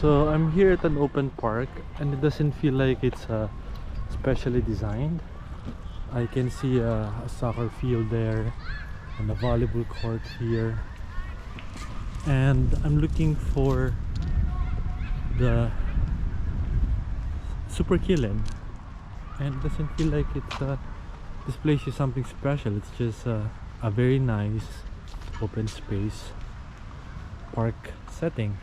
So I'm here at an open park and it doesn't feel like it's specially designed. I can see a soccer field there and a volleyball court here, and I'm looking for the super kiln, and it doesn't feel like it's this place is something special. It's just a very nice open space park setting.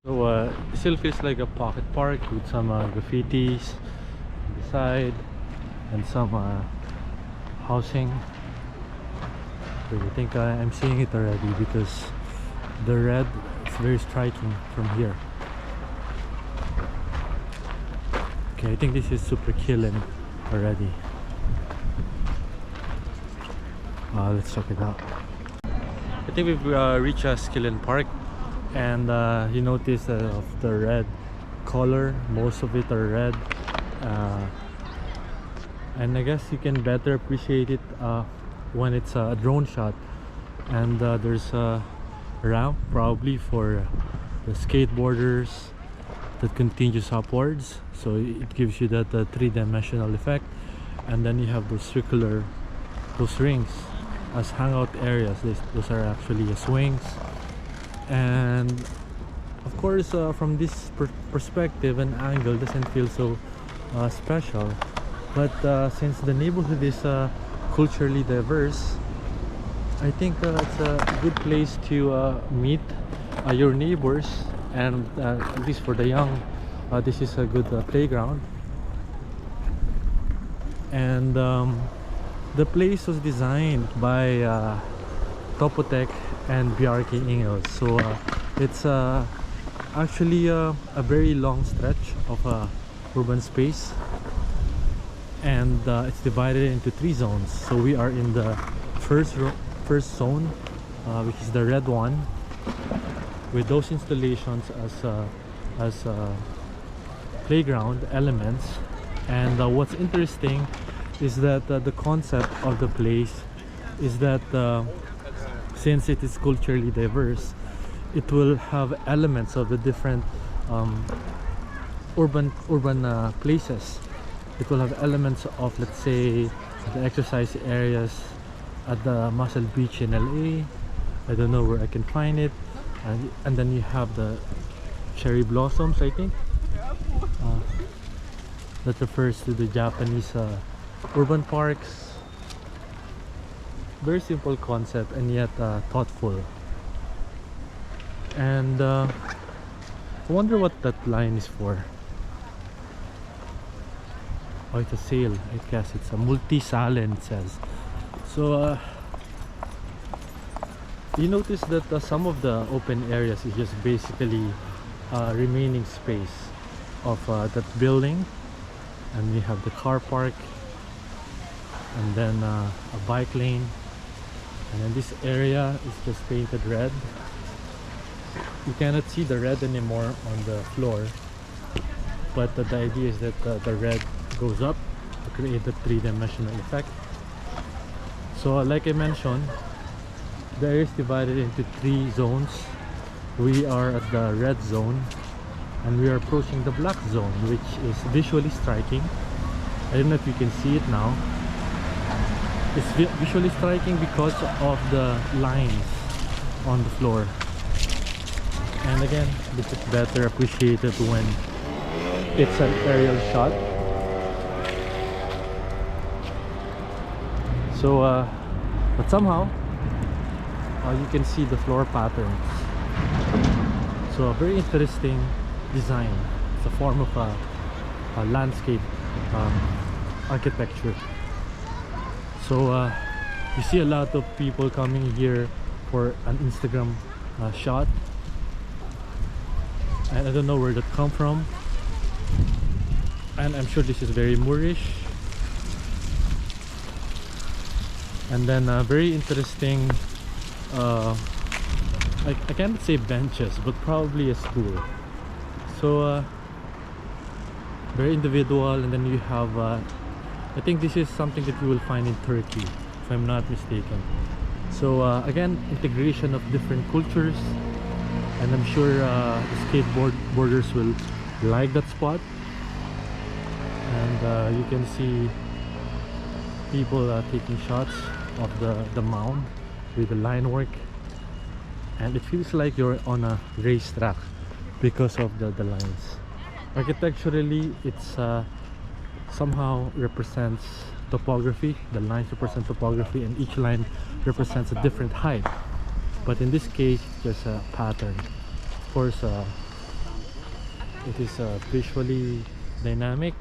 So it still feels like a pocket park with some graffitis on the side and some housing. So I think I'm seeing it already because the red is very striking from here. Okay, I think this is super killing already. Let's check it out. I think we've reached Skillen Park, and you notice of the red color, most of it are red, and I guess you can better appreciate it when it's a drone shot. And there's a ramp probably for the skateboarders that continues upwards, so it gives you that three-dimensional effect. And then you have those circular, those rings as hangout areas. Those are actually swings. And of course from this perspective and angle doesn't feel so special, but since the neighborhood is culturally diverse, I think it's a good place to meet your neighbors, and at least for the young, this is a good playground. And the place was designed by Topotek and Bjarke Ingels. So it's actually a very long stretch of urban space, and it's divided into 3 zones. So we are in the first zone, which is the red one, with those installations as playground elements. And what's interesting is that the concept of the place is that since it is culturally diverse, it will have elements of the different urban places. It will have elements of, let's say, the exercise areas at the Muscle Beach in LA. I don't know where I can find it. And then you have the cherry blossoms, I think. That refers to the Japanese urban parks. Very simple concept and yet thoughtful. And I wonder what that line is for. Oh, it's a sale. I guess it's a multi-salen, it says. So you notice that some of the open areas is just basically remaining space of that building. And we have the car park, and then a bike lane, and then this area is just painted red. You cannot see the red anymore on the floor, but the idea is that the red goes up to create a three-dimensional effect. So like I mentioned, the area is divided into 3 zones. We are at the red zone, and we are approaching the black zone, which is visually striking. I don't know if you can see it now. It's visually striking because of the lines on the floor. And again, this is better appreciated when it's an aerial shot. So but somehow you can see the floor patterns. So a very interesting design. It's a form of a landscape architecture. So you see a lot of people coming here for an Instagram shot, and I don't know where that come from, and I'm sure this is very Moorish. And then very interesting, I can't say benches, but probably a stool. So very individual. And then you have I think this is something that you will find in Turkey, if I'm not mistaken. So again, integration of different cultures, and I'm sure the skateboarders will like that spot. And you can see people taking shots of the mound with the line work, and it feels like you're on a racetrack because of the lines. Architecturally, it's somehow represents topography. The lines represent topography, and each line represents a different height, but in this case just a pattern. Of course it is visually dynamic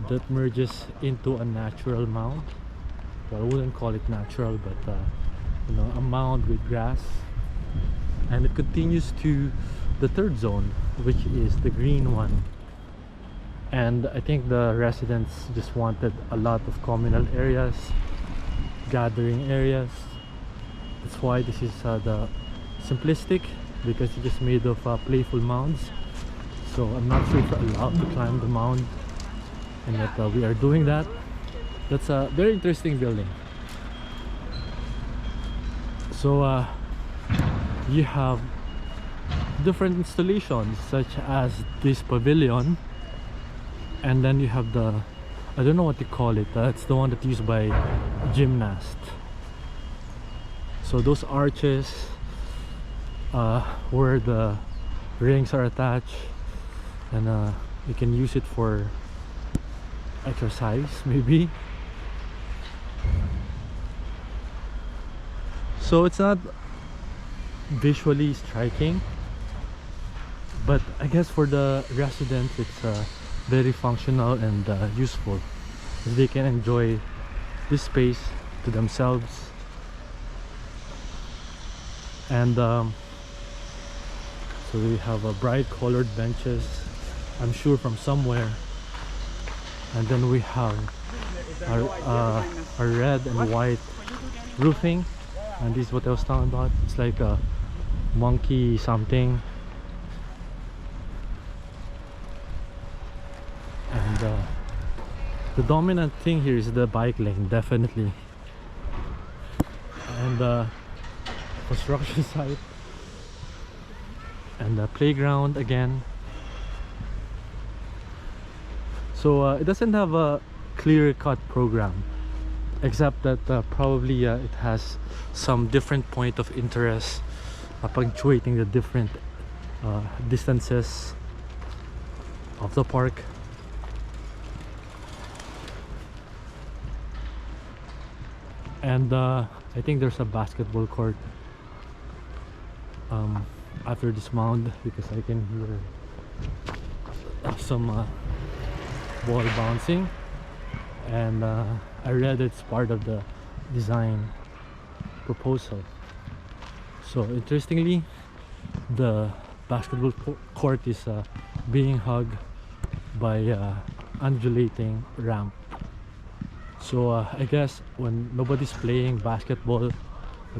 that merges into a natural mound. Well, I wouldn't call it natural, but you know, a mound with grass, and it continues to the third zone, which is the green one. And I think the residents just wanted a lot of communal areas, gathering areas. That's why this is the simplistic, because it's just made of playful mounds. So I'm not sure if we're allowed to climb the mound, and yet we are doing that. That's a very interesting building. So you have different installations, such as this pavilion, and then you have the, I don't know what you call it, it's the one that's used by gymnasts. So those arches where the rings are attached, and you can use it for exercise maybe. So it's not visually striking, but I guess for the residents it's very functional and useful, as they can enjoy this space to themselves. And so we have bright colored benches, I'm sure from somewhere, and then we have a red and white roofing, and this is what I was talking about. It's like a monkey something. And the dominant thing here is the bike lane, definitely, and construction site, and the playground again. So it doesn't have a clear-cut program, except that probably it has some different point of interest, punctuating the different distances of the park. And I think there's a basketball court after this mound, because I can hear some ball bouncing, and I read it's part of the design proposal. So interestingly, the basketball court is being hugged by undulating ramp. So I guess when nobody's playing basketball,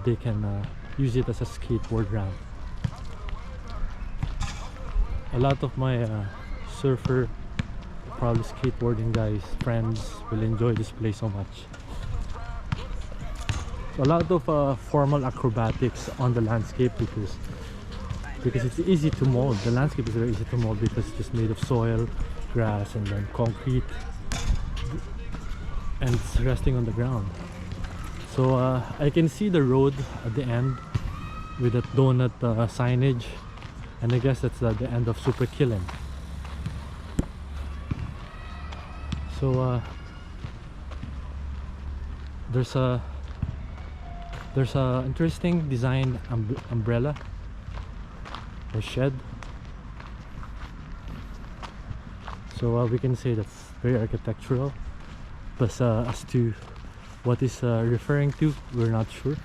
they can use it as a skateboard ramp. A lot of my surfer, probably skateboarding guys, friends will enjoy this place so much. So a lot of formal acrobatics on the landscape, because it's easy to mold. The landscape is very easy to mold because it's just made of soil, grass, and then concrete, and it's resting on the ground. So I can see the road at the end with that donut signage, and I guess that's the end of Superkillen. So there's a interesting design umbrella or shed. So we can say that's very architectural, but as to what is referring to, we're not sure.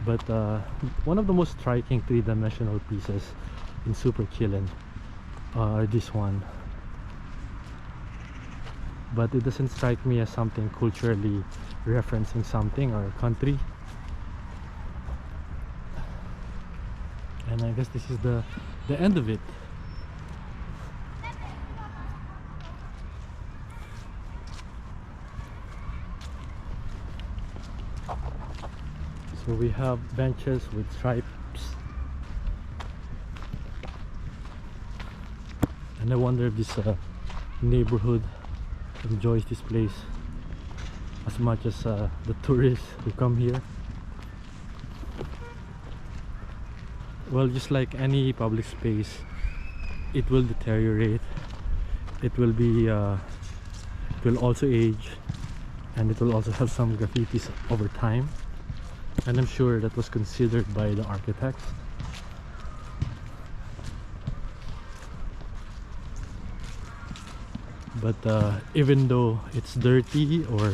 But one of the most striking three-dimensional pieces in Superkillen are this one. But it doesn't strike me as something culturally referencing something or a country. And I guess this is the end of it. So we have benches with stripes, and I wonder if this neighborhood enjoys this place as much as the tourists who come here. Well, just like any public space, it will deteriorate, it will be it will also age, and it will also have some graffitis over time, and I'm sure that was considered by the architects. But even though it's dirty or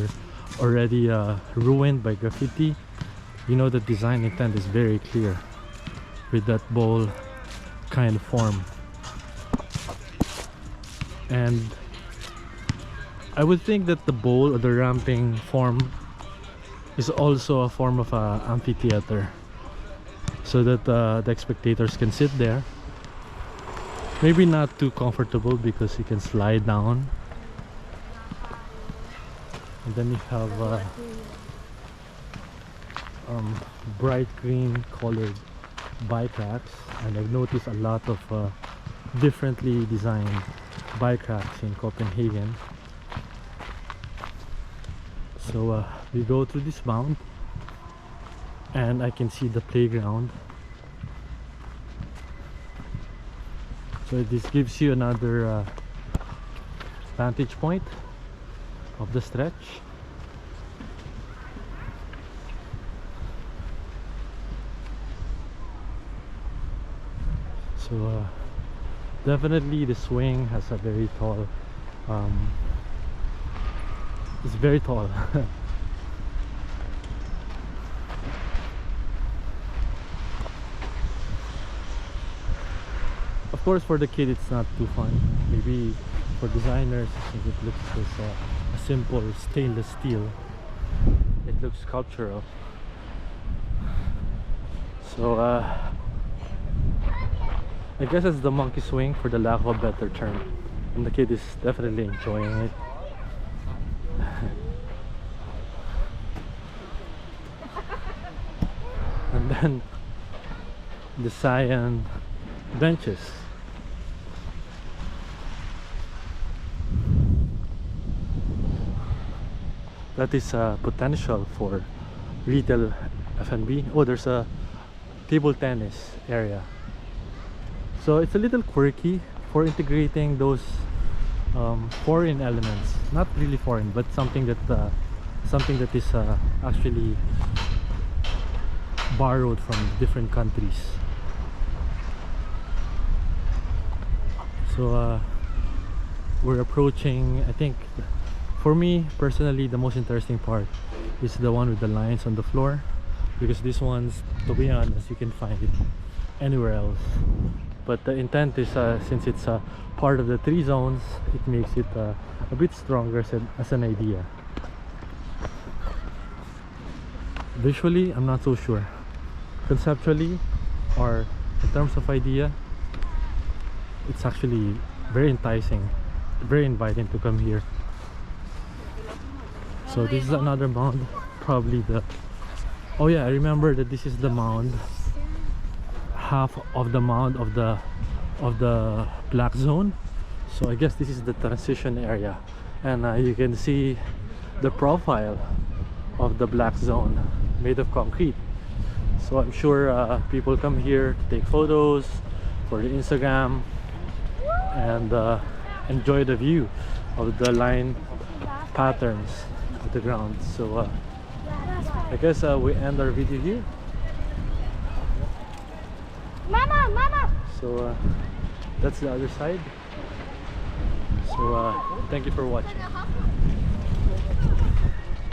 already ruined by graffiti, you know the design intent is very clear with that bowl kind of form. And I would think that the bowl or the ramping form is also a form of an amphitheater, so that the spectators can sit there. Maybe not too comfortable because you can slide down. And then you have bright green colored bike racks, and I've noticed a lot of differently designed bike racks in Copenhagen. So we go through this mound, and I can see the playground. So this gives you another vantage point of the stretch. So definitely the swing has a very tall it's very tall. Of course, for the kid it's not too fun. Maybe for designers, since it looks as a simple stainless steel, it looks sculptural. So I guess it's the monkey swing, for the lack of a better term, and the kid is definitely enjoying it. And then the cyan benches. That is potential for retail F&B. Oh, there's a table tennis area. So it's a little quirky for integrating those foreign elements. Not really foreign, but something that is actually borrowed from different countries. So we're approaching, I think, for me personally, the most interesting part is the one with the lines on the floor, because these ones, to be honest, you can find it anywhere else. But the intent is, since it's part of the 3 zones, it makes it a bit stronger as an idea. Visually, I'm not so sure. Conceptually, or in terms of idea, it's actually very enticing, very inviting to come here. So this is another mound, probably the... Oh yeah, I remember that this is the mound, half of the mound of the black zone. So I guess this is the transition area, and you can see the profile of the black zone made of concrete. So I'm sure people come here to take photos for the Instagram and enjoy the view of the line patterns of the ground. So I guess we end our video here. Mama! So that's the other side. So thank you for watching.